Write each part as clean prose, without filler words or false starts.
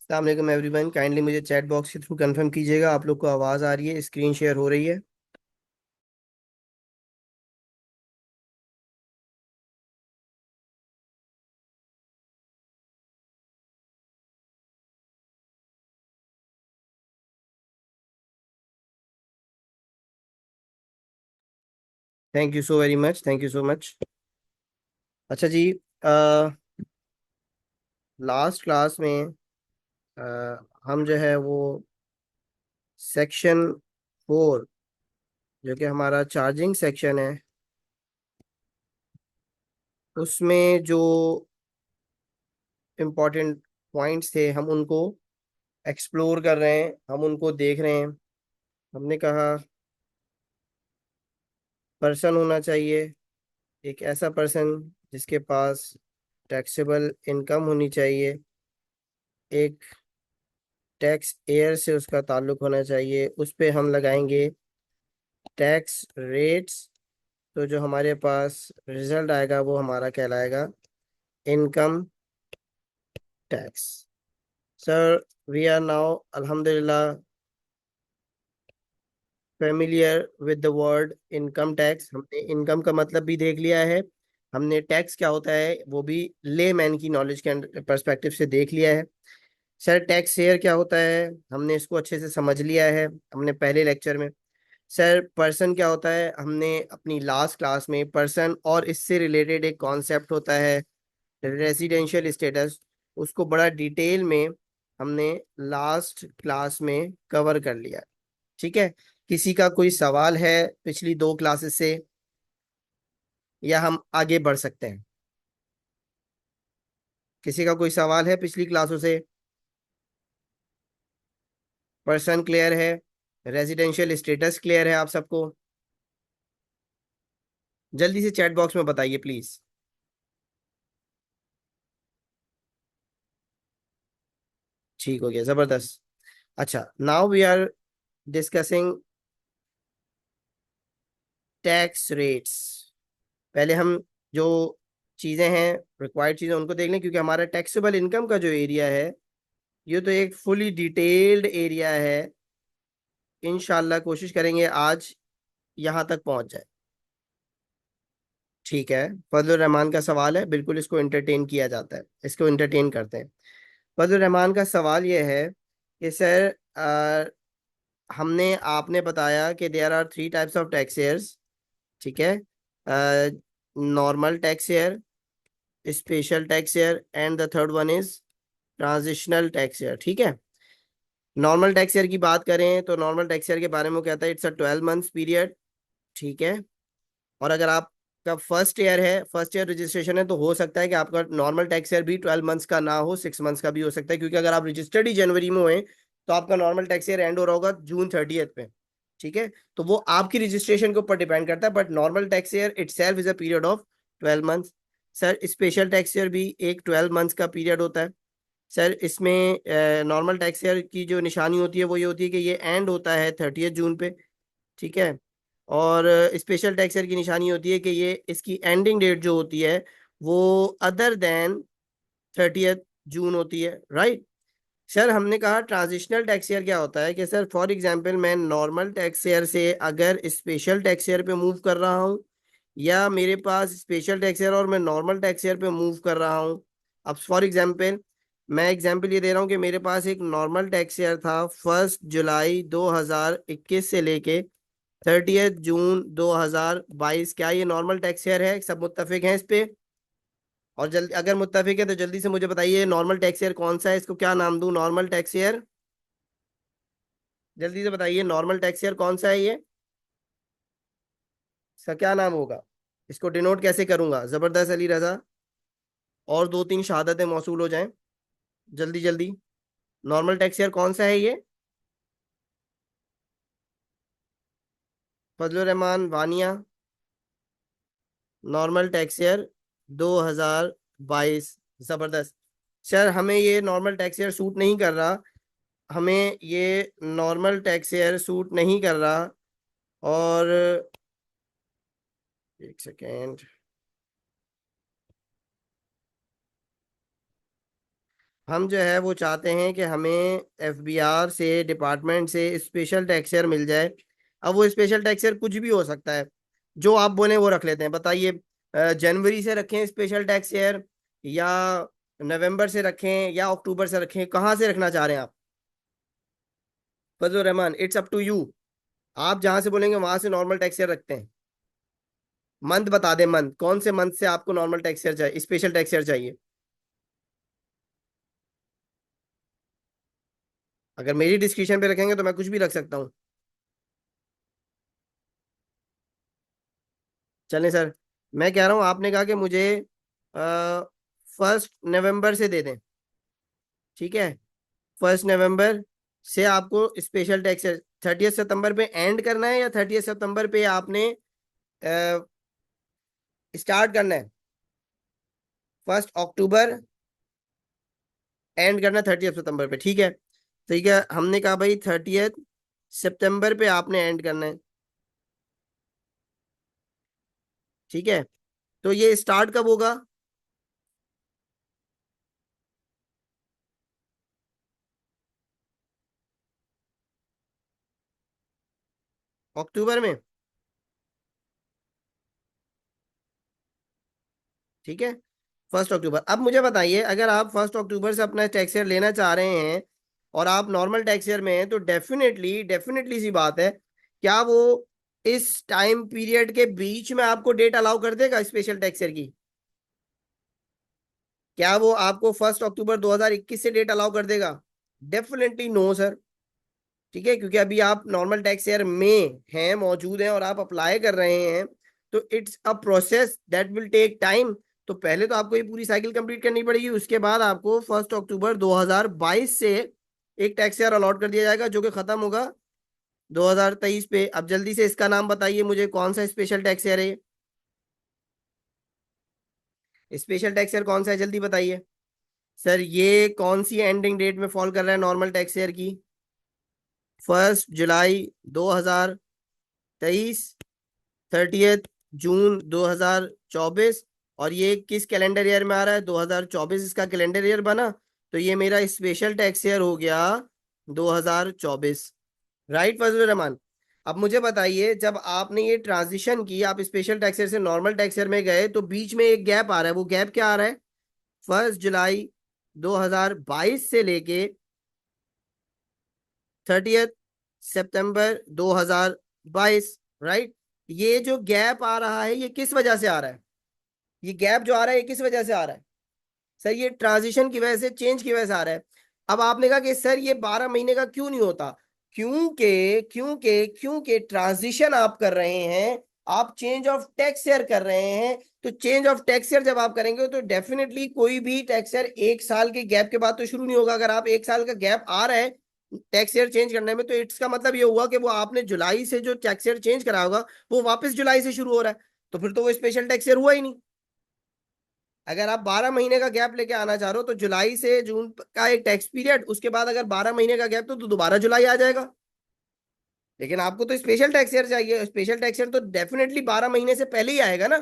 अस्सलाम वालेकुम everyone, kindly मुझे चैट बॉक्स के थ्रू कंफर्म कीजिएगा आप लोग को आवाज़ आ रही है, स्क्रीन शेयर हो रही है। Thank you so very much, thank you so much. अच्छा जी। लास्ट क्लास में हम जो है वो सेक्शन 4, जो कि हमारा चार्जिंग सेक्शन है, उसमें जो इम्पोर्टेंट पॉइंट्स थे हम उनको एक्सप्लोर कर रहे हैं, हम उनको देख रहे हैं। हमने कहा पर्सन होना चाहिए, एक ऐसा पर्सन जिसके पास टैक्सेबल इनकम होनी चाहिए, एक टैक्स एयर से उसका ताल्लुक होना चाहिए, उस पे हम लगाएंगे टैक्स रेट्स। तो जो हमारे पास रिजल्ट आएगा वो हमारा कहलाएगा income tax. Sir, we are now अल्हम्दुलिल्लाह familiar with the word income tax. हमने इनकम का मतलब भी देख लिया है, हमने टैक्स क्या होता है वो भी ले मैन की नॉलेज के पर्सपेक्टिव से देख लिया है। सर, टैक्स शेयर क्या होता है हमने इसको अच्छे से समझ लिया है हमने पहले लेक्चर में। सर, पर्सन क्या होता है हमने अपनी लास्ट क्लास में पर्सन और इससे रिलेटेड एक कॉन्सेप्ट होता है रेजिडेंशियल स्टेटस, उसको बड़ा डिटेल में हमने लास्ट क्लास में कवर कर लिया। ठीक है, किसी का कोई सवाल है पिछली 2 क्लासेस से, या हम आगे बढ़ सकते हैं? किसी का कोई सवाल है पिछली क्लासों से? पर्सन क्लियर है, रेजिडेंशियल स्टेटस क्लियर है आप सबको? जल्दी से चैट बॉक्स में बताइए प्लीज। ठीक हो गया, जबरदस्त। अच्छा, now we are discussing tax rates. पहले हम जो चीजें हैं, रिक्वायर्ड चीजें, उनको देख लें, क्योंकि हमारा टैक्सेबल इनकम का जो एरिया है ये तो एक फुली डिटेल्ड एरिया है। इंशाल्लाह कोशिश करेंगे आज यहाँ तक पहुंच जाए। ठीक है, फजल रहमान का सवाल है, बिल्कुल इसको एंटरटेन किया जाता है, इसको एंटरटेन करते हैं। फजल रहमान का सवाल ये है कि सर, हमने आपने बताया कि देयर आर 3 टाइप्स ऑफ टैक्सेयर्स। ठीक है, normal tax air, special tax air, and the third one is transitional tax air. ठीक है, नॉर्मल टैक्स ईयर की बात करें तो नॉर्मल टैक्स ईयर के बारे में वो कहता है इट्स अ 12 मंथ्स पीरियड। ठीक है, और अगर आपका फर्स्ट ईयर है, फर्स्ट ईयर रजिस्ट्रेशन है, तो हो सकता है कि आपका नॉर्मल टैक्स ईयर भी 12 मंथ्स का ना हो, 6 मंथ्स का भी हो सकता है, क्योंकि अगर आप रजिस्टर्ड ही जनवरी में हुए तो आपका नॉर्मल टैक्स ईयर एंड हो रहा होगा June 30 पे। ठीक है, तो वो आपकी रजिस्ट्रेशन के ऊपर डिपेंड करता है, but normal tax year it self is a period of 12 months. Sir, special tax year भी एक 12 मंथ्स का पीरियड होता है। सर, इसमें नॉर्मल टैक्स ईयर की जो निशानी होती है वो ये होती है कि ये एंड होता है 30 जून पे। ठीक है, और स्पेशल टैक्स ईयर की निशानी होती है कि ये इसकी एंडिंग डेट जो होती है वो अदर देन 30 जून होती है, राइट? सर, हमने कहा ट्रांजिशनल टैक्स ईयर क्या होता है कि सर फॉर एग्जांपल मैं नॉर्मल टैक्स ईयर से अगर स्पेशल टैक्स ईयर पे मूव कर रहा हूँ, या मेरे पास स्पेशल टैक्स ईयर और मैं नॉर्मल टैक्स ईयर पे मूव कर रहा हूँ। अब फॉर एग्जांपल मैं एग्जांपल ये दे रहा हूँ कि मेरे पास एक नॉर्मल टैक्स ईयर था 1 जुलाई 2021 से लेके 30 जून 2022। क्या ये नॉर्मल टैक्स ईयर है? सब मुत्तफिक हैं इस पे? और जल्दी, अगर मुत्तफिक है तो जल्दी से मुझे बताइए नॉर्मल टैक्स ईयर कौन सा है, इसको क्या नाम दूं? नॉर्मल टैक्स ईयर, जल्दी से बताइए नॉर्मल टैक्स ईयर कौन सा है ये, इसका क्या नाम होगा? इसको डिनोट कैसे करूंगा? जबरदस्त अली रजा, और 2-3 शहादतें मौसूल हो जाएं, जल्दी जल्दी। नॉर्मल टैक्स ईयर कौन सा है ये? Fazlur Rahman Vaniya, normal tax year 2022। जबरदस्त। सर, हमें ये नॉर्मल टैक्स ईयर सूट नहीं कर रहा, हमें ये नॉर्मल टैक्स ईयर सूट नहीं कर रहा। और एक सेकेंड, हम जो है वो चाहते हैं कि हमें एफबीआर से, डिपार्टमेंट से स्पेशल टैक्सर मिल जाए। अब वो स्पेशल टैक्सर कुछ भी हो सकता है, जो आप बोले वो रख लेते हैं। बताइए, जनवरी से रखें स्पेशल टैक्स ईयर, या नवंबर से रखें, या अक्टूबर से रखें, कहाँ से रखना चाह रहे हैं आप? Fazal Rahman, it's up to you. आप जहां से बोलेंगे वहां से नॉर्मल टैक्स ईयर रखते हैं। मंथ बता दें, मंथ कौन से मंथ से आपको नॉर्मल टैक्स ईयर चाहिए, स्पेशल टैक्स ईयर चाहिए? अगर मेरी डिस्क्रिप्शन पे रखेंगे तो मैं कुछ भी रख सकता हूँ। चलें सर, मैं कह रहा हूँ आपने कहा कि मुझे 1 नवंबर से दे दें, ठीक है? 1 नवंबर से आपको स्पेशल टैक्स 30 सितंबर पे एंड करना है, या 30 सितंबर पे आपने स्टार्ट करना है? 1 अक्टूबर एंड करना, 30 सितंबर पे, ठीक है। ठीक है, हमने कहा भाई 30 सितंबर पे आपने एंड करना है, ठीक है। तो ये स्टार्ट कब होगा? अक्टूबर में, ठीक है। 1 अक्टूबर। अब मुझे बताइए, अगर आप 1 अक्टूबर से अपना टैक्स ईयर लेना चाह रहे हैं और आप नॉर्मल टैक्स ईयर में हैं, तो डेफिनेटली डेफिनेटली सी बात है, क्या वो इस टाइम पीरियड के बीच में आपको डेट अलाउ कर देगा स्पेशल टैक्स ईयर की? क्या वो आपको 1 अक्टूबर 2021 से डेट अलाउ कर देगा? Definitely no sir. ठीक है, क्योंकि अभी आप नॉर्मल टैक्स ईयर में हैं, मौजूद हैं, और आप अप्लाई कर रहे हैं, तो it's a process that will take time. तो पहले तो आपको ये पूरी साइकिल कंप्लीट करनी पड़ेगी, उसके बाद आपको 1 अक्टूबर 2022 से एक टैक्स ईयर अलॉट कर दिया जाएगा, जो कि खत्म होगा 2023 पे। अब जल्दी से इसका नाम बताइए मुझे, कौन सा स्पेशल टैक्स ईयर है? स्पेशल टैक्स ईयर कौन सा है, जल्दी बताइए। सर, ये कौन सी एंडिंग डेट में फॉल कर रहा है नॉर्मल टैक्स ईयर की? 1 जुलाई 2023, 30 जून 2024। और ये किस कैलेंडर ईयर में आ रहा है? 2024 इसका कैलेंडर ईयर बना, तो ये मेरा स्पेशल टैक्स ईयर हो गया 2024। राइट फजल रहमान? अब मुझे बताइए, जब आपने ये ट्रांजिशन की, आप स्पेशल टैक्स ईयर से नॉर्मल टैक्स ईयर में गए, तो बीच में एक गैप आ रहा है, वो गैप क्या आ रहा है? 1 जुलाई 2022 से लेके 30 सितंबर 2022। राइट? ये जो गैप आ रहा है, ये किस वजह से आ रहा है? ये गैप जो आ रहा है, ये किस वजह से आ रहा है? सर, ये ट्रांजिशन की वजह से, चेंज की वजह से आ रहा है। अब आपने कहा कि सर ये 12 महीने का क्यों नहीं होता? क्योंकि ट्रांजिशन आप कर रहे हैं, आप चेंज ऑफ टैक्स ईयर कर रहे हैं। तो चेंज ऑफ टैक्स ईयर जब आप करेंगे, तो डेफिनेटली कोई भी टैक्स ईयर 1 साल के गैप के बाद तो शुरू नहीं होगा। अगर आप 1 साल का गैप आ रहा है टैक्स ईयर चेंज करने में, तो इसका मतलब ये हुआ कि वो आपने जुलाई से जो टैक्स ईयर चेंज करा होगा, वो वापस जुलाई से शुरू हो रहा है। तो फिर तो वो स्पेशल टैक्स ईयर हुआ ही नहीं। अगर आप 12 महीने का गैप लेके आना चाह रहे हो, तो जुलाई से जून का एक टैक्स पीरियड, उसके बाद अगर 12 महीने का गैप, तो दोबारा जुलाई आ जाएगा। लेकिन आपको तो स्पेशल टैक्स ईयर चाहिए, स्पेशल टैक्स ईयर तो डेफिनेटली 12 महीने से पहले ही आएगा ना।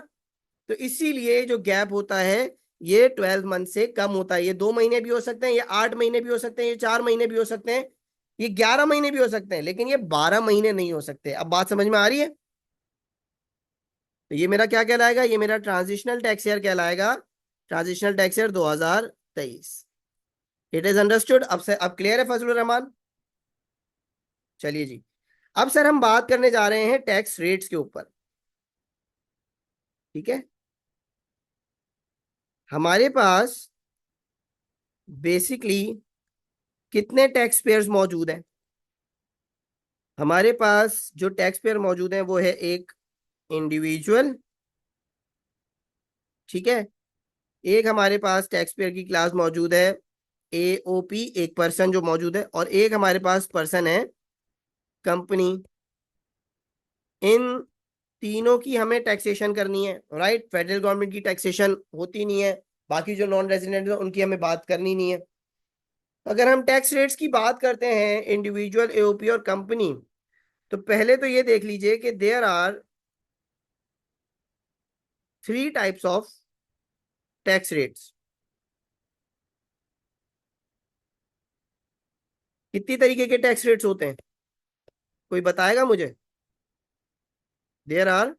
तो इसीलिए जो गैप होता है, ये 12 मंथ से कम होता है। ये 2 महीने भी हो सकते हैं, ये 8 महीने भी हो सकते हैं, ये 4 महीने भी हो सकते हैं, ये 11 महीने भी हो सकते हैं, लेकिन ये 12 महीने नहीं हो सकते। अब बात समझ में आ रही है? तो ये मेरा क्या कहलाएगा? ये मेरा ट्रांजिशनल टैक्स ईयर कहलाएगा, transitional tax year 2023। It is understood? अब क्लियर है फजलुर रहमान? चलिए जी। अब सर हम बात करने जा रहे हैं टैक्स रेट्स के ऊपर, ठीक है। हमारे पास बेसिकली कितने टैक्स पेयर्स मौजूद हैं? हमारे पास जो टैक्स पेयर मौजूद हैं वो है एक इंडिविजुअल, ठीक है। एक हमारे पास टैक्स पेयर की क्लास मौजूद है एओपी, एक पर्सन जो मौजूद है, और एक हमारे पास पर्सन है कंपनी। इन तीनों की हमें टैक्सेशन करनी है, राइट? फेडरल गवर्नमेंट की टैक्सेशन होती नहीं है, बाकी जो नॉन रेजिडेंट है उनकी हमें बात करनी नहीं है। अगर हम टैक्स रेट्स की बात करते हैं इंडिविजुअल, एओपी और कंपनी, तो पहले तो ये देख लीजिए कि there are 3 types of tax rates. कितनी तरीके के टैक्स रेट्स होते हैं, कोई बताएगा मुझे? There are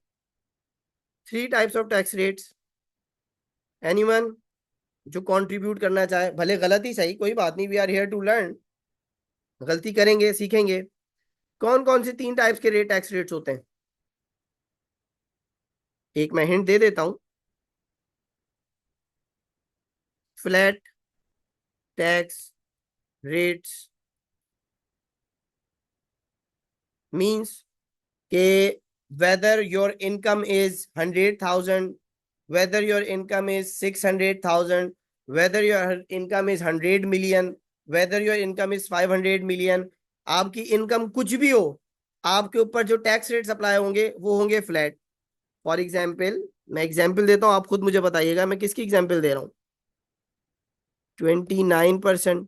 3 types of tax rates. Anyone जो कंट्रीब्यूट करना चाहे, भले गलत ही सही, कोई बात नहीं, we are here to learn. गलती करेंगे सीखेंगे। कौन कौन से 3 टाइप्स के रेट टैक्स रेट्स होते हैं? एक मैं हिंट दे देता हूं। फ्लैट टैक्स रेट्स मींस के whether your income is 100,000, whether your income is 600,000, whether your income is 100 million, whether your income is 500 million, आपकी इनकम कुछ भी हो, आपके ऊपर जो टैक्स रेट्स अप्लाई होंगे वो होंगे फ्लैट। फॉर एग्जाम्पल, मैं एग्जाम्पल देता हूं, आप खुद मुझे बताइएगा मैं किसकी एग्जाम्पल दे रहा हूं। 29%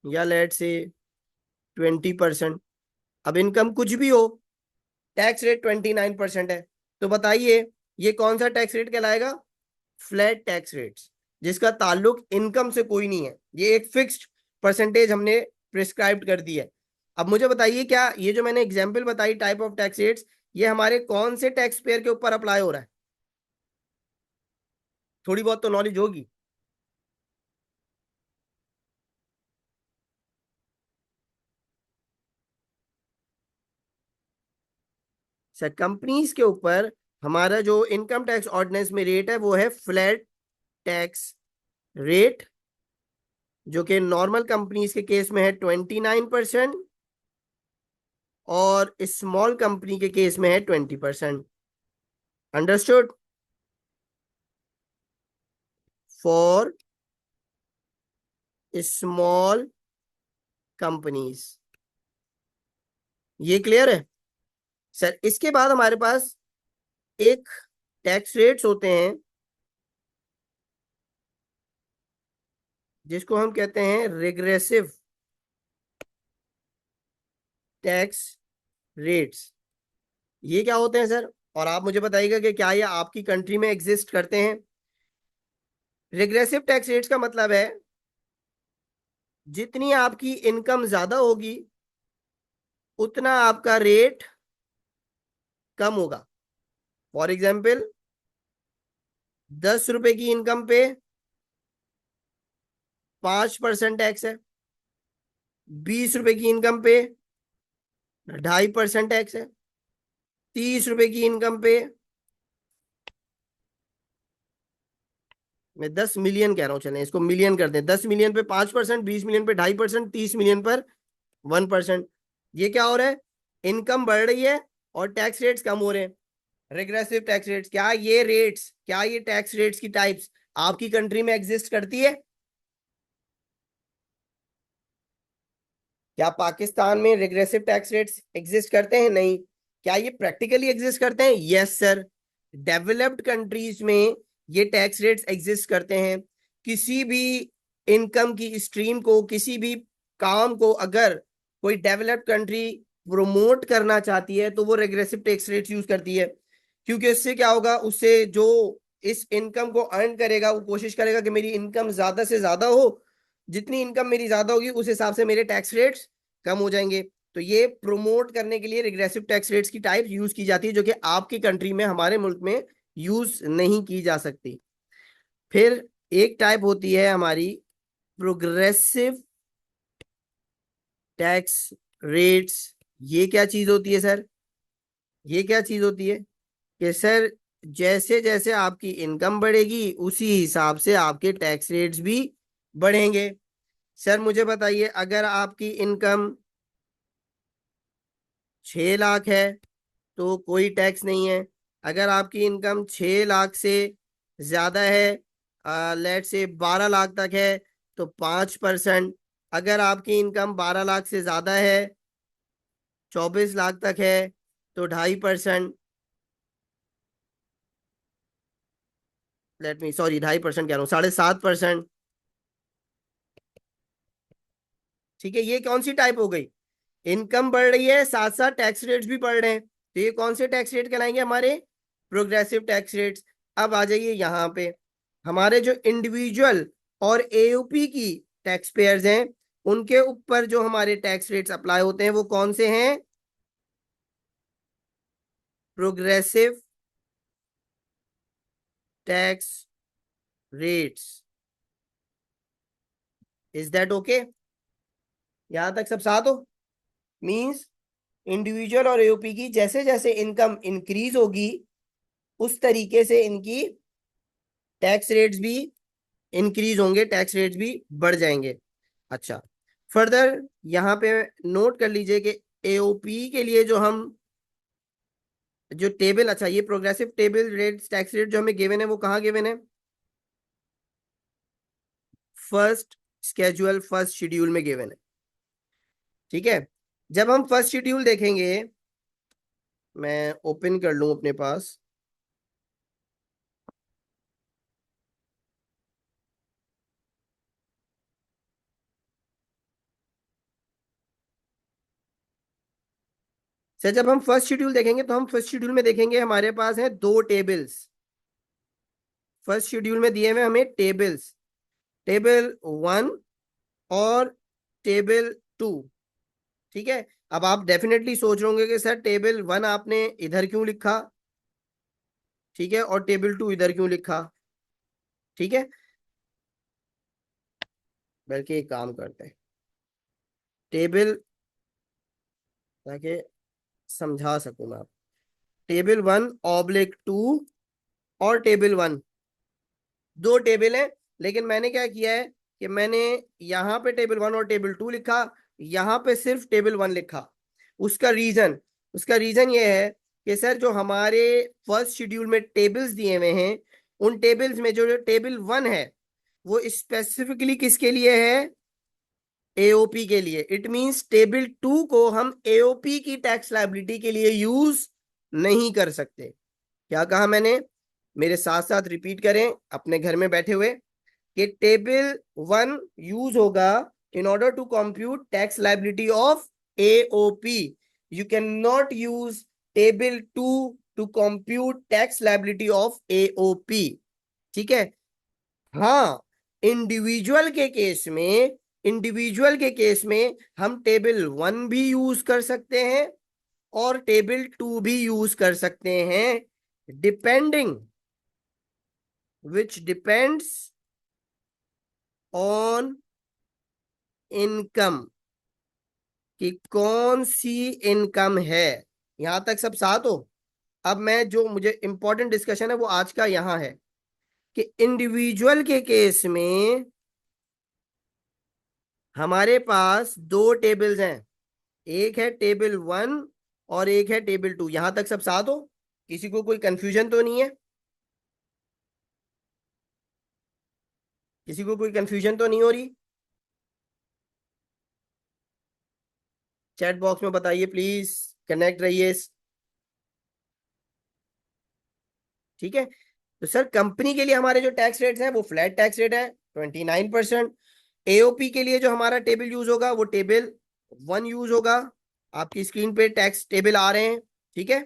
या लेट से 20%। अब इनकम कुछ भी हो, टैक्स रेट 29% है, तो बताइए ये कौन सा टैक्स रेट कहलाएगा? फ्लैट टैक्स रेट्स, जिसका ताल्लुक इनकम से कोई नहीं है, ये एक फिक्स्ड परसेंटेज हमने प्रिस्क्राइब कर दी है। अब मुझे बताइए, क्या ये जो मैंने एग्जाम्पल बताई टाइप ऑफ टैक्स रेट्स, ये हमारे कौन से टैक्स पेयर के ऊपर अप्लाई हो रहा है? थोड़ी बहुत तो नॉलेज होगी। सर कंपनीज के ऊपर हमारा जो इनकम टैक्स ऑर्डिनेंस में रेट है वो है फ्लैट टैक्स रेट, जो कि नॉर्मल कंपनीज के केस में है 29% और स्मॉल कंपनी के केस में है 20%। अंडरस्टूड? फॉर स्मॉल कंपनीज, ये क्लियर है? सर इसके बाद हमारे पास एक टैक्स रेट्स होते हैं जिसको हम कहते हैं रिग्रेसिव टैक्स रेट्स। ये क्या होते हैं सर, और आप मुझे बताइएगा कि क्या ये आपकी कंट्री में एग्जिस्ट करते हैं? रिग्रेसिव टैक्स रेट्स का मतलब है जितनी आपकी इनकम ज्यादा होगी उतना आपका रेट कम होगा। फॉर एग्जाम्पल, 10 रुपए की इनकम पे 5% टैक्स है, 20 रुपए की इनकम पे 2.5% टैक्स है, 30 रुपए की इनकम पे, मैं 10 मिलियन कह रहा हूं, चलें इसको मिलियन कर दें, 10 मिलियन पे 5%, 20 मिलियन पे 2.5%, 30 मिलियन पर 1%। ये क्या हो रहा है? इनकम बढ़ रही है और टैक्स रेट्स कम हो रहे हैं। रिग्रेसिव टैक्स रेट्स, क्या ये टैक्स रेट्स की टाइप्स आपकी कंट्री में एग्जिस्ट करती है? क्या पाकिस्तान में रिग्रेसिव टैक्स रेट्स एग्जिस्ट करते हैं? नहीं। क्या ये प्रैक्टिकली एग्जिस्ट करते हैं? Yes sir. डेवलप्ड कंट्रीज में ये टैक्स रेट्स एग्जिस्ट करते हैं। किसी भी इनकम की स्ट्रीम को, किसी भी काम को अगर कोई डेवलप्ड कंट्री प्रोमोट करना चाहती है तो वो रेग्रेसिव टैक्स रेट्स यूज करती है, क्योंकि इससे क्या होगा, उससे जो इस इनकम को अर्न करेगा वो कोशिश करेगा कि मेरी इनकम ज्यादा से ज्यादा हो, जितनी इनकम मेरी ज्यादा होगी उस हिसाब से मेरे टैक्स रेट्स कम हो जाएंगे। तो ये प्रोमोट करने के लिए रिग्रेसिव टैक्स रेट्स की टाइप यूज की जाती है, जो कि आपकी कंट्री में, हमारे मुल्क में यूज नहीं की जा सकती। फिर एक टाइप होती है हमारी प्रोग्रेसिव टैक्स रेट्स। ये क्या चीज होती है सर? ये क्या चीज होती है कि सर जैसे जैसे आपकी इनकम बढ़ेगी उसी हिसाब से आपके टैक्स रेट्स भी बढ़ेंगे। सर मुझे बताइए, अगर आपकी इनकम 6 लाख है तो कोई टैक्स नहीं है। अगर आपकी इनकम 6 लाख से ज्यादा है, लेट से 12 लाख तक है, तो 5%। अगर आपकी इनकम 12 लाख से ज्यादा है, 24 लाख तक है, तो 2.5%। लेट मी सॉरी, 2.5% कह रहा हूँ, 7.5%। ठीक है, ये कौन सी टाइप हो गई? इनकम बढ़ रही है, साथ साथ टैक्स रेट्स भी बढ़ रहे हैं, तो ये कौन से टैक्स रेट कहलाएंगे? हमारे प्रोग्रेसिव टैक्स रेट्स। अब आ जाइए यहाँ पे, हमारे जो इंडिविजुअल और एओपी की टैक्स पेयर्स हैं उनके ऊपर जो हमारे टैक्स रेट्स अप्लाई होते हैं वो कौन से हैं? Progressive tax rates. Is that okay? यहां तक सब साथ हो? मींस इंडिविजुअल और एओपी की जैसे जैसे इनकम इंक्रीज होगी उस तरीके से इनकी टैक्स रेट्स भी इंक्रीज होंगे, टैक्स रेट्स भी बढ़ जाएंगे। अच्छा, फर्दर यहाँ पे नोट कर लीजिए कि एओपी के लिए जो हम जो टेबल, अच्छा ये progressive table rates tax rate जो हमें गिवन है वो कहाँ गिवन है? फर्स्ट स्केड्यूल, फर्स्ट शेड्यूल में गिवन है। ठीक है, जब हम फर्स्ट शेड्यूल देखेंगे, मैं ओपन कर लूं अपने पास। सर जब हम फर्स्ट शेड्यूल देखेंगे तो हम फर्स्ट शेड्यूल में देखेंगे हमारे पास है दो टेबल्स। फर्स्ट शेड्यूल में दिए हुए हमें टेबल्स, टेबल 1 और टेबल 2। ठीक है, अब आप डेफिनेटली सोच रहे होंगे कि सर टेबल 1 आपने इधर क्यों लिखा, ठीक है, और टेबल 2 इधर क्यों लिखा? ठीक है, बल्कि एक काम करते हैं, टेबल, ताकि समझा सकूं मैं आप, टेबल 1/2 और टेबल 1 दो टेबल है। लेकिन मैंने क्या किया है कि मैंने यहाँ पे टेबल 1 और टेबल 2 लिखा, यहाँ पे सिर्फ टेबल 1 लिखा। उसका रीजन, उसका रीजन ये है कि सर जो हमारे फर्स्ट शेड्यूल में टेबल्स दिए हुए हैं उन टेबल्स में जो टेबल 1 है वो स्पेसिफिकली किसके लिए है? एओपी के लिए। इट मींस टेबल 2 को हम एओपी की टैक्स लायबिलिटी के लिए यूज नहीं कर सकते। क्या कहा मैंने? मेरे साथ साथ रिपीट करें अपने घर में बैठे हुए कि टेबल 1 यूज होगा in order to compute tax liability of AOP. You can not use table 2 to compute tax liability of AOP. ठीक है, हाँ, इंडिविजुअल के केस में, इंडिविजुअल के केस में हम टेबल 1 भी यूज कर सकते हैं और टेबल 2 भी यूज कर सकते हैं, depending, which depends on income, कि कौन सी इनकम है। यहां तक सब साथ हो? अब मैं जो मुझे इंपॉर्टेंट डिस्कशन है वो आज का यहां है कि इंडिविजुअल के केस में हमारे पास दो टेबल्स हैं, एक है टेबल 1 और एक है टेबल 2। यहां तक सब साथ हो? किसी को कोई कंफ्यूजन तो नहीं है? किसी को कोई कंफ्यूजन तो नहीं हो रही? चैट बॉक्स में बताइए प्लीज, कनेक्ट रहिए। ठीक है, तो सर कंपनी के लिए हमारे जो टैक्स रेट्स हैं वो फ्लैट टैक्स रेट है 29%। एओपी के लिए जो हमारा टेबल यूज होगा वो टेबल 1 यूज होगा। आपकी स्क्रीन पे टैक्स टेबल आ रहे हैं। ठीक है,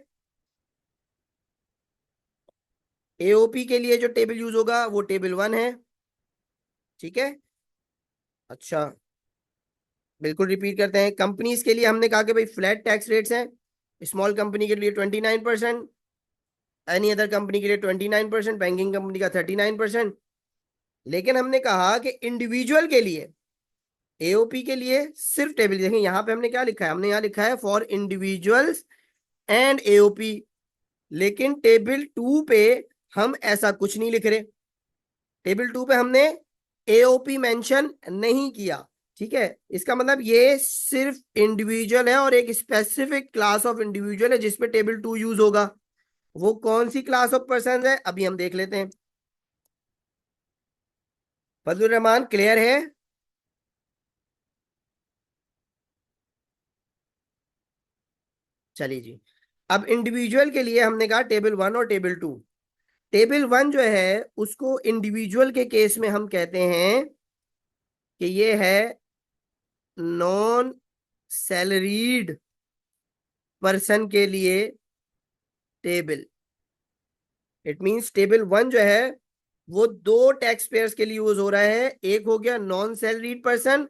एओपी के लिए जो टेबल यूज होगा वो टेबल 1 है। ठीक है, अच्छा, बिल्कुल रिपीट करते हैं। कंपनीज के लिए हमने कहा कि भाई फ्लैट टैक्स रेट्स हैं। स्मॉल कंपनी के लिए 29%, एनी अदर कंपनी के लिए 29%, बैंकिंग कंपनी का 39%। लेकिन हमने कहा कि इंडिविजुअल के लिए, एओपी के लिए सिर्फ टेबल, देखें यहाँ पे हमने क्या लिखा है, हमने यहाँ लिखा है फॉर इंडिविजुअल्स एंड एओपी। लेकिन टेबल 2 पे हम ऐसा कुछ नहीं लिख रहे, टेबल 2 पे हमने एओपी मेंशन नहीं किया। ठीक है, इसका मतलब ये सिर्फ इंडिविजुअल है और एक स्पेसिफिक क्लास ऑफ इंडिविजुअल है जिसपे टेबल 2 यूज होगा। वो कौन सी क्लास ऑफ पर्सन है अभी हम देख लेते हैं। फजलुर रहमान क्लियर है? चलिए जी, अब इंडिविजुअल के लिए हमने कहा टेबल 1 और टेबल 2। टेबल 1 जो है उसको इंडिविजुअल के केस में हम कहते हैं कि ये है नॉन सैलरीड पर्सन के लिए टेबल। इट मींस टेबल 1 जो है वो दो टैक्स पेयर्स के लिए यूज हो रहा है, एक हो गया नॉन सैलरीड पर्सन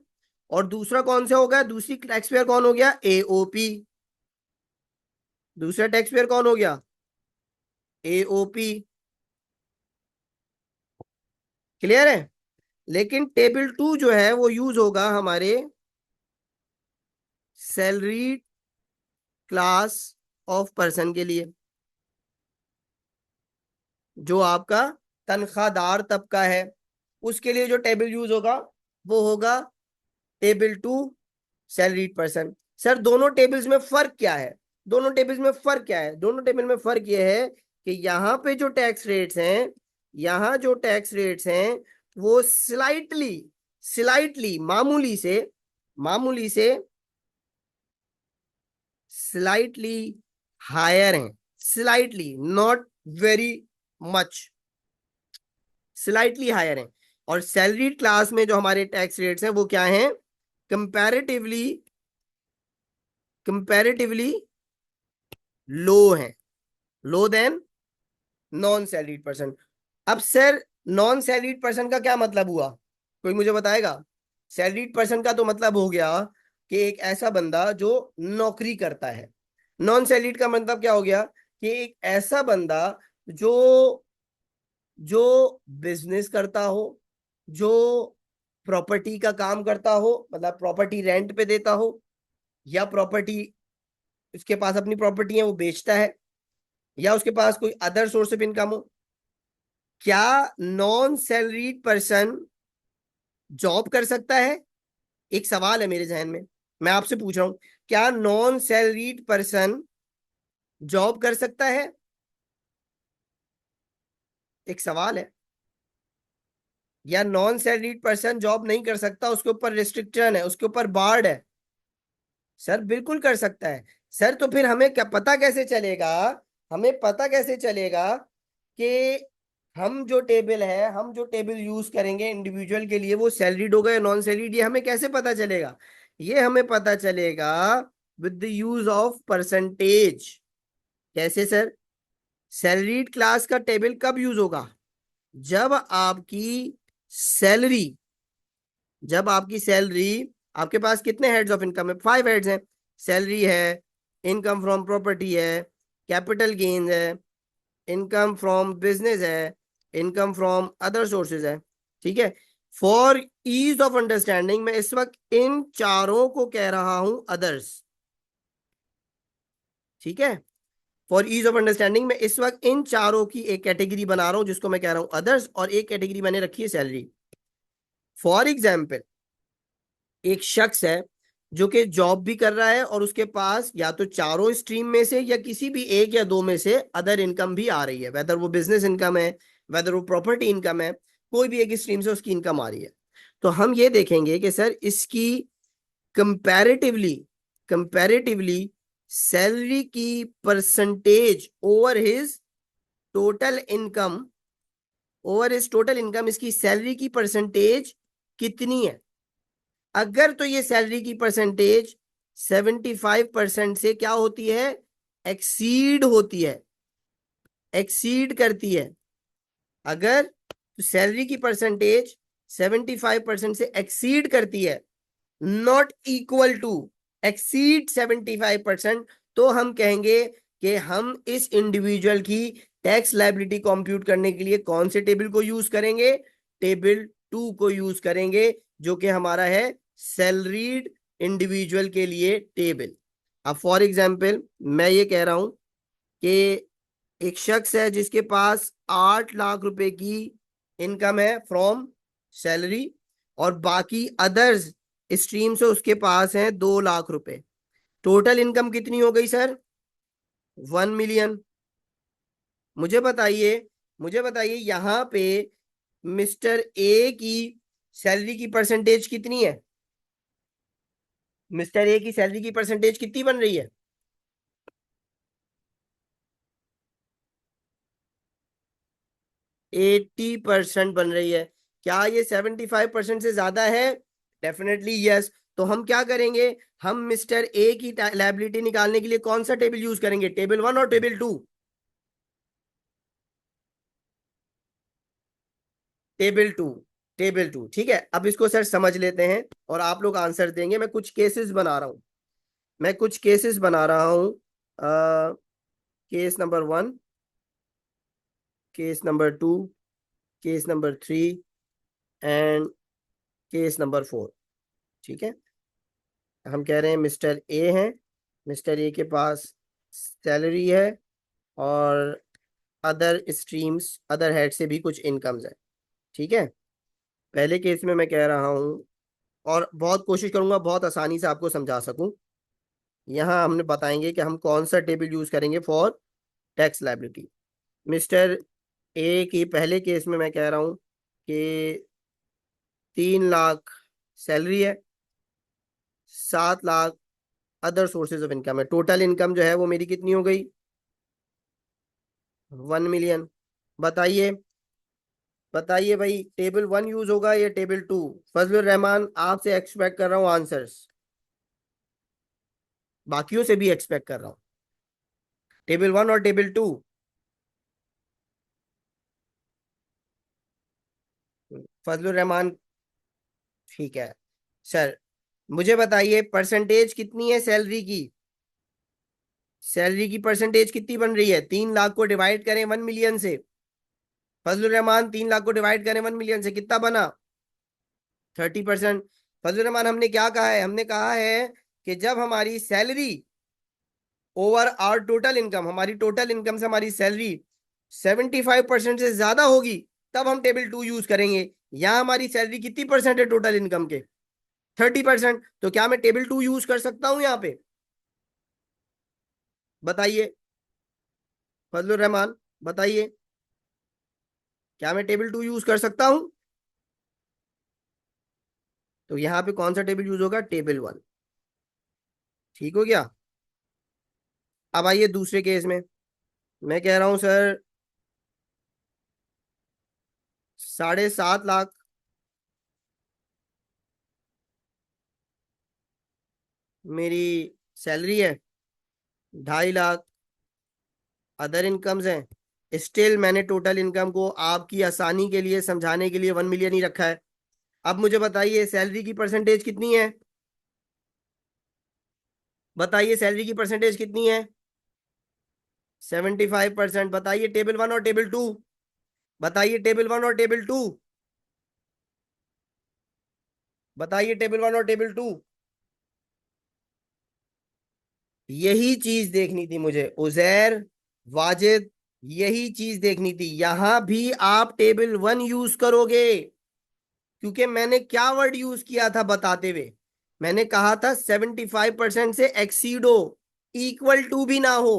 और दूसरा कौन सा होगा, दूसरी टैक्स पेयर कौन हो गया, एओपी। दूसरा टैक्स पेयर कौन हो गया, एओपी। क्लियर है। लेकिन टेबल 2 जो है वो यूज होगा हमारे सैलरी क्लास ऑफ पर्सन के लिए, जो आपका तनख्वाहदार तबका है, उसके लिए जो टेबल यूज होगा वो होगा टेबल 2 सैलरीड पर्सन। सर दोनों टेबल्स में फर्क क्या है, दोनों टेबल्स में फर्क क्या है, दोनों टेबल में फर्क यह है कि यहां पे जो टैक्स रेट्स हैं, यहां जो टैक्स रेट्स हैं वो स्लाइटली, स्लाइटली मामूली से स्लाइटली हायर हैं, slightly, not very much, slightly higher हैं। और सैलरीड क्लास में जो हमारे टैक्स रेट्स हैं वो क्या हैं, कंपैरेटिवली, कंपैरेटिवली लो हैं, लो देन नॉन सैलरीड पर्सन। अब सर नॉन सैलरीड पर्सन का क्या मतलब हुआ, कोई मुझे बताएगा। सैलरीड पर्सन का तो मतलब हो गया कि एक ऐसा बंदा जो नौकरी करता है। नॉन सैलरीड का मतलब क्या हो गया, कि एक ऐसा बंदा जो जो बिजनेस करता हो, जो प्रॉपर्टी का काम करता हो, मतलब प्रॉपर्टी रेंट पे देता हो, या प्रॉपर्टी, उसके पास अपनी प्रॉपर्टी है वो बेचता है, या उसके पास कोई अदर सोर्स ऑफ इनकम हो। क्या नॉन सैलरीड पर्सन जॉब कर सकता है, एक सवाल है मेरे जहन में, मैं आपसे पूछ रहा हूं, क्या नॉन सैलरीड पर्सन जॉब कर सकता है, एक सवाल है। या नॉन सैलरीड पर्सन जॉब नहीं कर सकता, उसके ऊपर रिस्ट्रिक्शन है, उसके ऊपर बार्ड है। सर बिल्कुल कर सकता है। सर तो फिर हमें क्या पता कैसे चलेगा, हमें पता कैसे चलेगा कि हम जो टेबल है, हम जो टेबल यूज करेंगे इंडिविजुअल के लिए वो सैलरीड होगा या नॉन सैलरीड, ये हमें कैसे पता चलेगा। ये हमें पता चलेगा with the use of percentage. कैसे सर, सैलरीड क्लास का टेबल कब यूज होगा, जब आपकी सैलरी, जब आपकी सैलरी, आपके पास कितने हेड्स ऑफ इनकम है, 5 हेड्स हैं। सैलरी है, इनकम फ्रॉम प्रॉपर्टी है, कैपिटल गेन है, इनकम फ्रॉम बिजनेस है, इनकम फ्रॉम अदर सोर्सेज है। ठीक है। फॉर ईज ऑफ अंडरस्टैंडिंग मैं इस वक्त इन चारों को कह रहा हूं अदर्स। ठीक है। फॉर ईज ऑफ अंडरस्टैंडिंग मैं इस वक्त इन चारों की एक कैटेगरी बना रहा हूं जिसको मैं कह रहा हूं अदर्स, और एक कैटेगरी मैंने रखी है सैलरी। फॉर एग्जाम्पल, एक शख्स है जो कि जॉब भी कर रहा है और उसके पास या तो चारों स्ट्रीम में से या किसी भी एक या दो में से अदर इनकम भी आ रही है, वेदर वो बिजनेस इनकम है, वेदर वो प्रॉपर्टी इनकम है, कोई भी एक स्ट्रीम से उसकी इनकम आ रही है। तो हम ये देखेंगे कि सर इसकी कंपैरेटिवली, कंपैरेटिवली सैलरी की percentage over his total income, over his total income इसकी सैलरी की परसेंटेज कितनी है। अगर तो ये सैलरी की परसेंटेज 75% से क्या होती है, एक्सीड होती है, एक्सीड करती है। अगर तो सैलरी की परसेंटेज 75% से एक्सीड करती है, नॉट इक्वल टू, एक्सीड 75%, तो हम कहेंगे कि हम इस इंडिविजुअल की टैक्स लायबिलिटी कंप्यूट करने के लिए कौन से टेबल को यूज करेंगे, टेबल 2 को यूज करेंगे, जो कि हमारा है सैलरीड इंडिविजुअल के लिए टेबल। अब फॉर एग्जाम्पल मैं ये कह रहा हूं कि एक शख्स है जिसके पास 8 लाख रुपए की इनकम है फ्रॉम सैलरी, और बाकी अदर्स स्ट्रीम से उसके पास है 2 लाख रुपए। टोटल इनकम कितनी हो गई सर, 1 मिलियन। मुझे बताइए, मुझे बताइए यहां पे मिस्टर ए की सैलरी की परसेंटेज कितनी है, मिस्टर ए की सैलरी की परसेंटेज कितनी बन रही है, 80% बन रही है। क्या ये 75% से ज्यादा है, डेफिनेटली यस। तो हम क्या करेंगे, हम मिस्टर ए की लायबिलिटी निकालने के लिए कौन सा टेबल यूज करेंगे, टेबल 1 और टेबल 2, टेबल 2, टेबल 2। ठीक है, अब इसको सर समझ लेते हैं और आप लोग आंसर देंगे। मैं कुछ केसेस बना रहा हूं, मैं कुछ केसेस बना रहा हूं। Case number 1, case number 2, case number 3 and case number 4। ठीक है, हम कह रहे हैं मिस्टर ए है, मिस्टर ए के पास सैलरी है और अदर स्ट्रीम्स, अदर हेड से भी कुछ इनकम्स है। ठीक है, पहले केस में मैं कह रहा हूँ और बहुत कोशिश करूंगा बहुत आसानी से आपको समझा सकूं। यहाँ हमने बताएंगे कि हम कौन सा टेबल यूज करेंगे for tax liability. Mister A की पहले केस में मैं कह रहा हूं कि 3 लाख सैलरी है, 7 lakh other sources of income है। टोटल इनकम जो है वो मेरी कितनी हो गई? 1 मिलियन। बताइए, बताइए भाई, टेबल 1 यूज होगा या टेबल 2? फजलुर रहमान, आपसे एक्सपेक्ट कर रहा हूँ आंसर्स, बाकियों से भी एक्सपेक्ट कर रहा हूँ। टेबल 1 और टेबल 2? फजलुर रहमान, ठीक है सर। मुझे बताइए परसेंटेज कितनी है सैलरी की? सैलरी की परसेंटेज कितनी बन रही है? 3 लाख को डिवाइड करें 1 मिलियन से। फजलुर रहमान, 3 लाख को डिवाइड करें 1 मिलियन से, कितना बना? 30%। फजलुर रहमान, हमने क्या कहा है? हमने कहा है कि जब हमारी salary over our total income, हमारी टोटल इनकम से हमारी सैलरी 75% से ज्यादा होगी, तब हम टेबल 2 यूज करेंगे। यहां हमारी सैलरी कितनी परसेंट है टोटल इनकम के? 30%। तो क्या मैं टेबल 2 यूज कर सकता हूं यहां पे? बताइए फजलुर रहमान, बताइए, क्या मैं टेबल 2 यूज कर सकता हूं? तो यहां पे कौन सा टेबल यूज होगा? टेबल 1। ठीक हो गया। अब आइए दूसरे केस में। मैं कह रहा हूं सर 7.5 लाख मेरी सैलरी है, 2.5 लाख अदर इनकम्स हैं। स्टिल मैंने टोटल इनकम को आपकी आसानी के लिए समझाने के लिए 1 मिलियन ही रखा है। अब मुझे बताइए सैलरी की परसेंटेज कितनी है? बताइए सैलरी की परसेंटेज कितनी है? 75%। बताइए टेबल 1 और टेबल 2? बताइए टेबल 1 और टेबल 2? बताइए टेबल 1 और टेबल 2? यही चीज देखनी थी मुझे उजैर, वाजिद, यही चीज देखनी थी। यहां भी आप टेबल 1 यूज करोगे, क्योंकि मैंने क्या वर्ड यूज किया था बताते हुए? मैंने कहा था 75% से एक्सीड हो, इक्वल टू भी ना हो।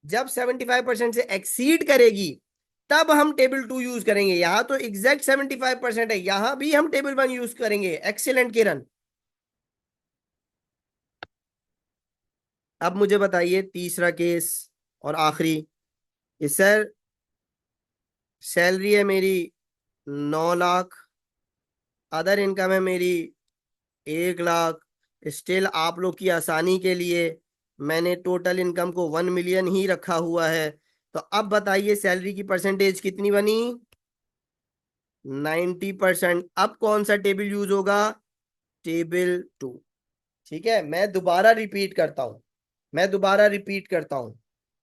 जब 75% से एक्सीड करेगी तब हम टेबल 2 यूज करेंगे। यहां तो एग्जैक्ट 75% है, यहां भी हम टेबल 1 यूज करेंगे। एक्सीलेंट किरण। अब मुझे बताइए तीसरा केस और आखिरी कि सर सैलरी है मेरी 9 लाख, अदर इनकम है मेरी 1 लाख। स्टिल आप लोग की आसानी के लिए मैंने टोटल इनकम को 1 मिलियन ही रखा हुआ है। तो अब बताइए सैलरी की परसेंटेज कितनी बनी? 90%। अब कौन सा टेबल यूज होगा? टेबल 2। ठीक है, मैं दोबारा रिपीट करता हूं, मैं दोबारा रिपीट करता हूं।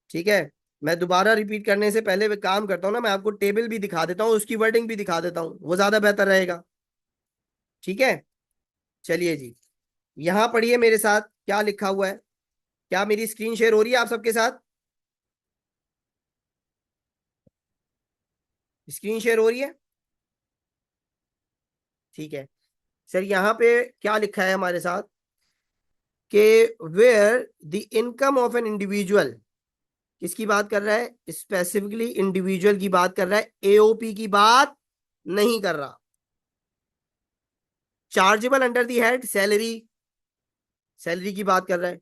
ठीक है, मैं दोबारा रिपीट करने से पहले मैं काम करता हूं ना, मैं आपको टेबल भी दिखा देता हूं, उसकी वर्डिंग भी दिखा देता हूं, वो ज्यादा बेहतर रहेगा। ठीक है, चलिए जी, यहां पढ़िए मेरे साथ क्या लिखा हुआ है। क्या मेरी स्क्रीन शेयर हो रही है आप सबके साथ? स्क्रीन शेयर हो रही है? ठीक है सर, यहाँ पे क्या लिखा है हमारे साथ कि where the income of an individual, किसकी बात कर रहा है? स्पेसिफिकली इंडिविजुअल की बात कर रहा है, एओपी की बात नहीं कर रहा। Chargeable under the head salary, salary की बात कर रहा है।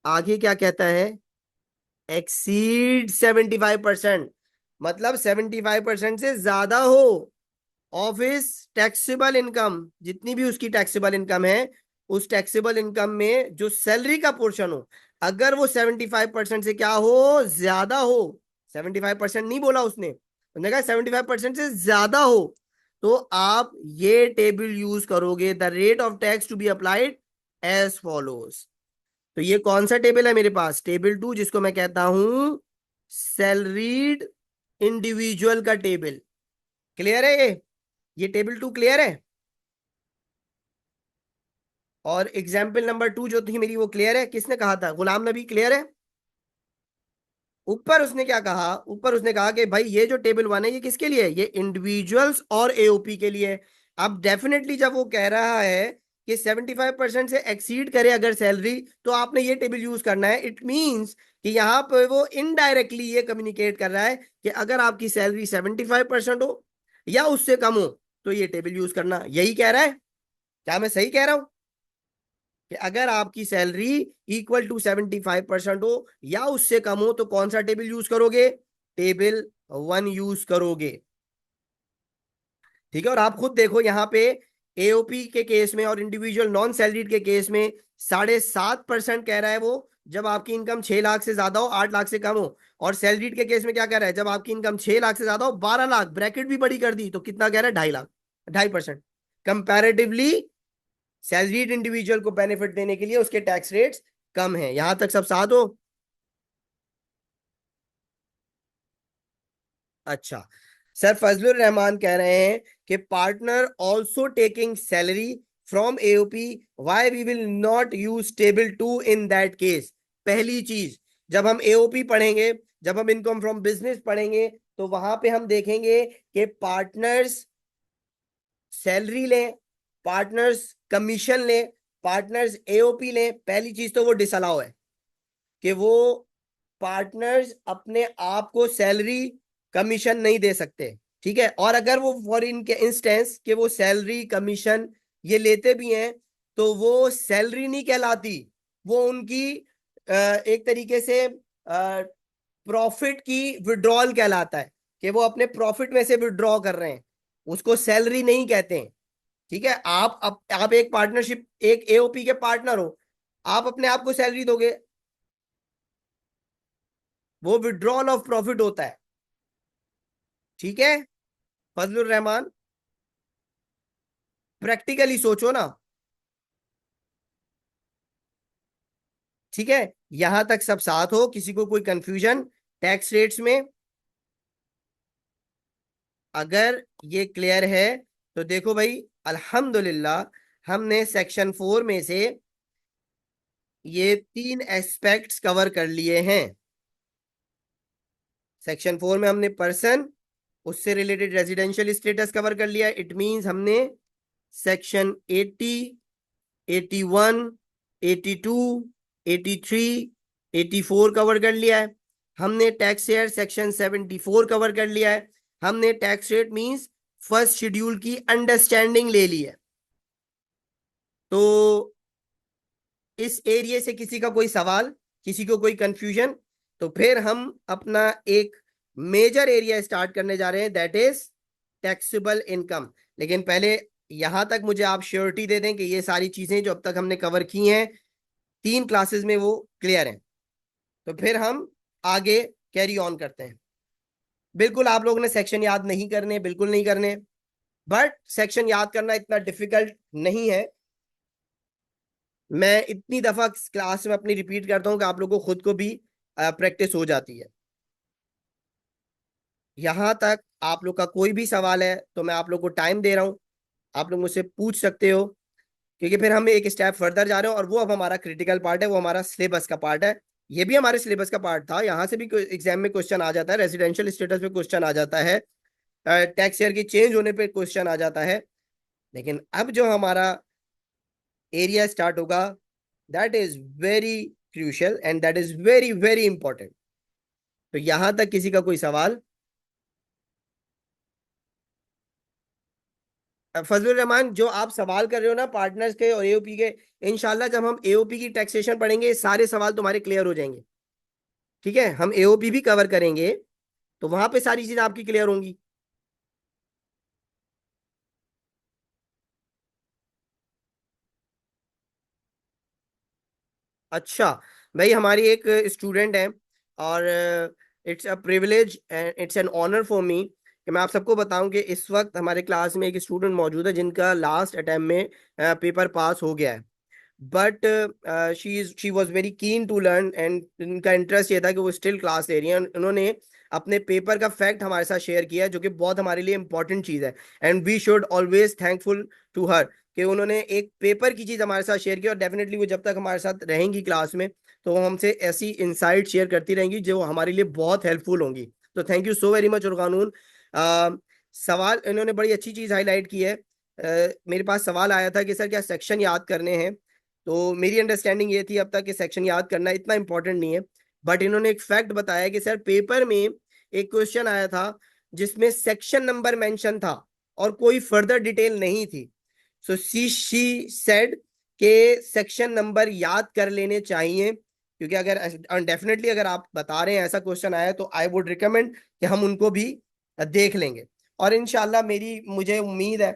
आगे क्या कहता है? एक्सीड 75%, मतलब 75% से ज्यादा हो ऑफिस टैक्सेबल इनकम, जितनी भी उसकी टैक्सेबल इनकम है, उस टैक्सेबल इनकम में जो सैलरी का पोर्शन हो, अगर वो 75% से क्या हो? ज्यादा हो। 75% नहीं बोला उसने, उसने कहा 75% से ज्यादा हो, तो आप ये टेबल यूज करोगे, the rate of tax to be applied as follows. तो ये कौन सा टेबल है मेरे पास? टेबल 2, जिसको मैं कहता हूं सैलरीड इंडिविजुअल का टेबल। क्लियर है ये टेबल 2 क्लियर है? और एग्जाम्पल नंबर 2 जो थी मेरी, वो क्लियर है? किसने कहा था? गुलाम नबी क्लियर है? ऊपर उसने क्या कहा? ऊपर उसने कहा कि भाई ये जो टेबल 1 है ये किसके लिए है? ये इंडिविजुअल्स और एओपी के लिए है। अब डेफिनेटली जब वो कह रहा है कि 75% से एक्सीड करे अगर सैलरी, तो आपने ये टेबल यूज करना है। इट मींस कि यहाँ पे वो इनडायरेक्टली ये कम्युनिकेट कर रहा है कि अगर आपकी सैलरी 75% हो या उससे कम हो तो ये टेबल यूज करना। यही कह रहा है? क्या मैं सही कह रहा हूं कि अगर आपकी सैलरी इक्वल टू 75% हो या उससे कम हो तो कौन सा टेबल यूज करोगे? टेबल 1 यूज करोगे। ठीक है। और आप खुद देखो यहाँ पे एओपी के केस में और इंडिविजुअल नॉन सैलरीड के केस में 7.5% कह रहा है वो, जब आपकी इनकम 6 लाख से ज्यादा हो, 8 लाख से कम हो। और सैलरीड के केस में क्या कह रहा है? जब आपकी इनकम 6 लाख से ज्यादा हो, 12 लाख, ब्रैकेट भी बड़ी कर दी तो कितना कह रहा है? 2.5 लाख, 2.5%। कंपैरेटिवली सैलरीड इंडिविजुअल को बेनिफिट देने के लिए उसके टैक्स रेट्स कम है। यहां तक सब साथ हो? अच्छा। सर फजलुर रहमान कह रहे हैं कि partner also taking salary from AOP, why we will not use table 2 in that case. पहली चीज, जब हम एओपी पढ़ेंगे, जब हम इनकम फ्रॉम बिजनेस पढ़ेंगे, तो वहां पे हम देखेंगे कि पार्टनर्स सैलरी लें, पार्टनर्स कमीशन लें, पार्टनर्स एओपी लें, पहली चीज तो वो डिसअलाउ है कि वो पार्टनर्स अपने आप को सैलरी कमीशन नहीं दे सकते। ठीक है। और अगर वो फॉर इनके इंस्टेंस कि वो सैलरी कमीशन ये लेते भी हैं तो वो सैलरी नहीं कहलाती, वो उनकी एक तरीके से प्रॉफिट की विड्रॉल कहलाता है कि वो अपने प्रॉफिट में से विड्रॉ कर रहे हैं, उसको सैलरी नहीं कहते हैं। ठीक है। आप एक पार्टनरशिप, एक एओपी के पार्टनर हो, आप अपने आप को सैलरी दोगे, वो विड्रॉल ऑफ प्रॉफिट होता है। ठीक है फजलुर रहमान, प्रैक्टिकली सोचो ना। ठीक है। यहां तक सब साथ हो? किसी को कोई कंफ्यूजन टैक्स रेट्स में? अगर ये क्लियर है तो देखो भाई, अल्हम्दुलिल्लाह हमने सेक्शन 4 में से ये 3 एस्पेक्ट्स कवर कर लिए हैं। सेक्शन 4 में हमने पर्सन, उससे रिलेटेड रेजिडेंशियल स्टेटस कवर कर लिया। इट मींस हमने सेक्शन 80, 81, 82, 83, 84 कवर कर लिया है। हमने टैक्स शेयर सेक्शन 74 कवर कर लिया है। हमने tax rate means first schedule की अंडरस्टैंडिंग ले ली है। तो इस एरिया से किसी का कोई सवाल, किसी को कोई कंफ्यूजन? तो फिर हम अपना एक मेजर एरिया स्टार्ट करने जा रहे हैं, दैट इज टैक्सेबल इनकम। लेकिन पहले यहां तक मुझे आप श्योरिटी दे दें कि ये सारी चीजें जो अब तक हमने कवर की हैं 3 क्लासेस में वो क्लियर हैं। तो फिर हम आगे कैरी ऑन करते हैं। बिल्कुल आप लोगों ने सेक्शन याद नहीं करने, बिल्कुल नहीं करने, बट सेक्शन याद करना इतना डिफिकल्ट नहीं है। मैं इतनी दफा क्लास में अपनी रिपीट करता हूँ कि आप लोगों को खुद को भी प्रैक्टिस हो जाती है। यहां तक आप लोग का कोई भी सवाल है तो मैं आप लोग को टाइम दे रहा हूँ, आप लोग मुझसे पूछ सकते हो, क्योंकि फिर हम एक स्टेप फर्दर जा रहे हैं और वो अब हमारा क्रिटिकल पार्ट है, वो हमारा सिलेबस का पार्ट है। ये भी हमारे सिलेबस का पार्ट था, यहाँ से भी एग्जाम में क्वेश्चन आ जाता है, रेजिडेंशियल स्टेटस पे क्वेश्चन आ जाता है, टैक्स ईयर की चेंज होने पे क्वेश्चन आ जाता है। लेकिन अब जो हमारा एरिया स्टार्ट होगा, that is very crucial and that is very very important. तो यहां तक किसी का कोई सवाल? फजलुर रहमान, जो आप सवाल कर रहे हो ना पार्टनर्स के और एओपी के, इंशाल्लाह जब हम एओपी की टैक्सेशन पढ़ेंगे सारे सवाल तुम्हारे क्लियर हो जाएंगे। ठीक है। हम एओपी भी कवर करेंगे तो वहां पे सारी चीजें आपकी क्लियर होंगी। अच्छा। भाई हमारी एक स्टूडेंट है और it's a privilege and it's an honour for me कि मैं आप सबको बताऊं कि इस वक्त हमारे क्लास में एक स्टूडेंट मौजूद है जिनका लास्ट अटेम्प्ट में पेपर पास हो गया है। But she was very keen to learn and इनका इंटरेस्ट ये था कि वो स्टिल क्लास ले रही है। उन्होंने अपने पेपर का फैक्ट हमारे साथ शेयर किया है, जो कि बहुत हमारे लिए इंपॉर्टेंट चीज़ है। And we should always thankful to her कि उन्होंने एक पेपर की चीज़ हमारे साथ शेयर की, और डेफिनेटली वो जब तक हमारे साथ रहेंगी क्लास में तो वो हमसे ऐसी इंसाइट शेयर करती रहेंगी जो हमारे लिए बहुत हेल्पफुल होंगी। तो thank you so very much उर्गानून। सवाल इन्होंने बड़ी अच्छी चीज़ हाईलाइट की है। मेरे पास सवाल आया था कि सर क्या सेक्शन याद करने हैं, तो मेरी अंडरस्टैंडिंग ये थी अब तक कि सेक्शन याद करना इतना इंपॉर्टेंट नहीं है। बट इन्होंने एक फैक्ट बताया कि सर पेपर में एक क्वेश्चन आया था जिसमें सेक्शन नंबर मेंशन था और कोई फर्दर डिटेल नहीं थी। सो शी सेड के सेक्शन नंबर याद कर लेने चाहिए, क्योंकि अगर डेफिनेटली अगर आप बता रहे हैं ऐसा क्वेश्चन आया तो आई वुड रिकमेंड कि हम उनको भी देख लेंगे। और इनशाला मुझे उम्मीद है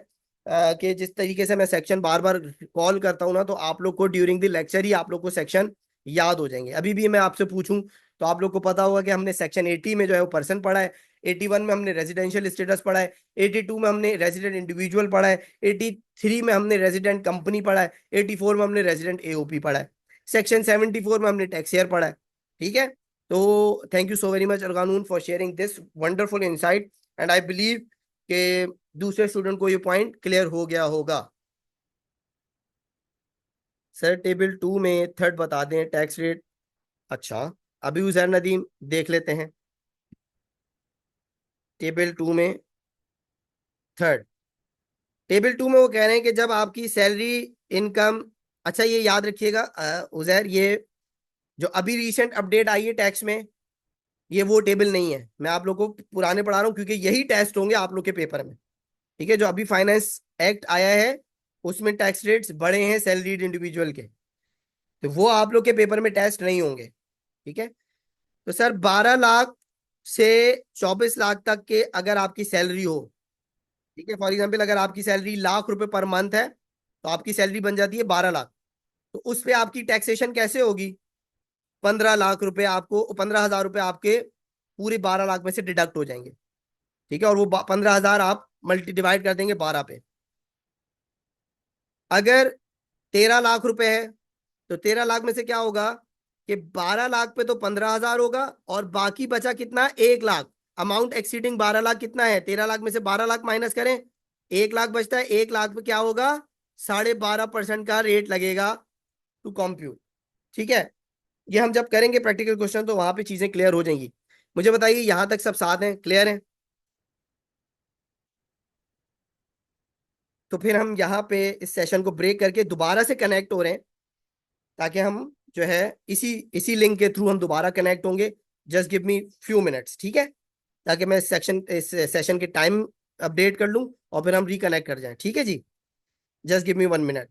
कि जिस तरीके से मैं सेक्शन बार बार कॉल करता हूं ना, तो आप लोग को ड्यूरिंग द लेक्चर ही आप लोग को सेक्शन याद हो जाएंगे। अभी भी मैं आपसे पूछूं तो आप लोग को पता होगा कि हमने सेक्शन 80 में जो है वो पर्सन पढ़ा है, 81 में हमने रेजिडेंशियल स्टेटस पढ़ा है, 82 में हमने रेजिडेंट इंडिविजुअल पढ़ा है, 83 में हमने रेजिडेंट कंपनी पढ़ा है, 84 में हमने रेजिडेंट एओपी पढ़ा है, सेक्शन 74 में हमने टैक्सियर पढ़ा है। ठीक है, तो thank you so very much कानून for sharing this wonderful insight. And I believe कि दूसरे स्टूडेंट को ये पॉइंट क्लियर हो गया होगा। सर टेबल 2 में थर्ड बता दें टैक्स रेट। अच्छा, अभी उजैर नदीम देख लेते हैं टेबल 2 में थर्ड। टेबल 2 में वो कह रहे हैं कि जब आपकी सैलरी इनकम, अच्छा ये याद रखिएगा उजैर, ये जो अभी रिसेंट अपडेट आई है टैक्स में, ये वो टेबल नहीं है। मैं आप लोग को पुराने पढ़ा रहा हूँ क्योंकि यही टेस्ट होंगे आप लोग के पेपर में। ठीक है, जो अभी फाइनेंस एक्ट आया है उसमें टैक्स रेट्स बढ़े हैं सैलरीड इंडिविजुअल के, तो वो आप लोग के पेपर में टेस्ट नहीं होंगे। ठीक है, तो सर 12 लाख से 24 लाख तक के अगर आपकी सैलरी हो, ठीक है, फॉर एग्जाम्पल अगर आपकी सैलरी लाख रुपए पर मंथ है तो आपकी सैलरी बन जाती है 12 लाख। तो उस पे आपकी टैक्सेशन कैसे होगी? 15 लाख रुपए आपको, 15,000 रुपए आपके पूरे 12 लाख में से डिडक्ट हो जाएंगे। ठीक है, और वो 15,000 आप मल्टी डिवाइड कर देंगे 12 पे। अगर 13 लाख रुपए है तो 13 लाख में से क्या होगा कि 12 लाख पे तो 15,000 होगा और बाकी बचा कितना, 1 लाख। अमाउंट एक्सीडिंग 12 लाख कितना है, 13 लाख में से 12 लाख माइनस करें, 1 लाख बचता है। 1 लाख पे क्या होगा, 12.5% का रेट लगेगा टू कॉम्प्यूट। ठीक है, ये हम जब करेंगे प्रैक्टिकल क्वेश्चन तो वहां पे चीजें क्लियर हो जाएंगी। मुझे बताइए यहां तक सब साथ हैं, क्लियर हैं? तो फिर हम यहाँ पे इस सेशन को ब्रेक करके दोबारा से कनेक्ट हो रहे हैं, ताकि हम जो है इसी इसी लिंक के थ्रू हम दोबारा कनेक्ट होंगे। Just give me few minutes, ठीक है, ताकि मैं इस सेशन के टाइम अपडेट कर लूं और फिर हम रिकनेक्ट कर जाएं। ठीक है जी, जस्ट गिव मी 1 मिनट।